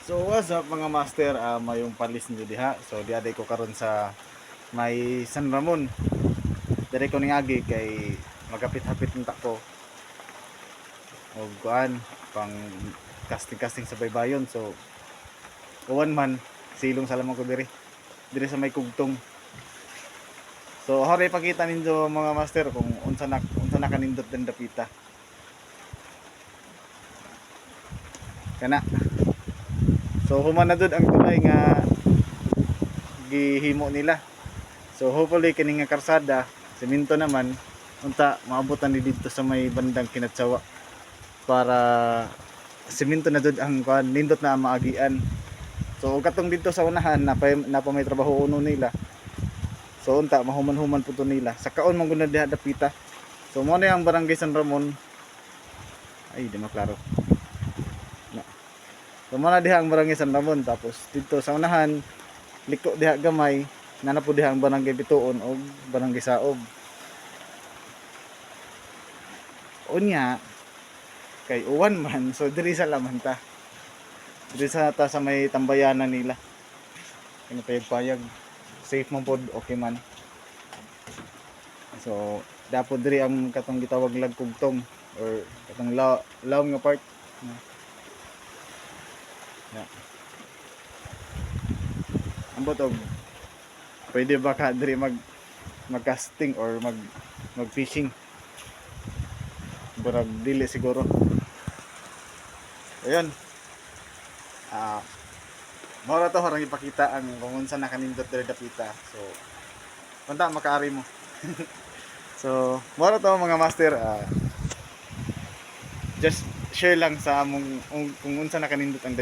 So what's up mga master, mayong palis nyo diha. So diaday ko karon sa may San Ramon. Dire ko agi kay magapit-hapit ng tako. O kuan pang casting sa baybayon. So uwan man silong sa lamang ko dire sa may kugtong. So hore pakita ninyo mga master kung unsa na kanindot den dapita. Kana. So human na dud ang tulay nga gihimo nila. So hopefully kini nga karsada, semento naman unta maabutan ni dito sa may bandang Kinatsawa para semento na dud ang kuan nindot na ang maagian. So katong dito sa unahan na pa may trabaho uno nila. So unta mahuman-human puto nila. Sa kaon man gud na diha dapita. So mo na ang barangay San Ramon. Ay di maklaro. So muna diha ang barangay San Ramon, tapos dito sa unahan liko diha gamay nana po diha ang barangay Bituon o barangay Saog. Unya kay uwan man, so diri sa laman ta. Diri sa ta sa may tambayanan nila. Kaya payag safe man pod, okay man. So dapat diri ang katong gitawag lagkugtong or katong lawom nga part. Yeah. Ambot og pwede ba ka diri mag-casting or mag-fishing? Burag dili siguro. Ayun. Mora to harang ipakita ang kung unsa na kanindot diri dapita. So punta makaari mo. So mora to mga master, just share lang sa among kung unsa na kanindot ang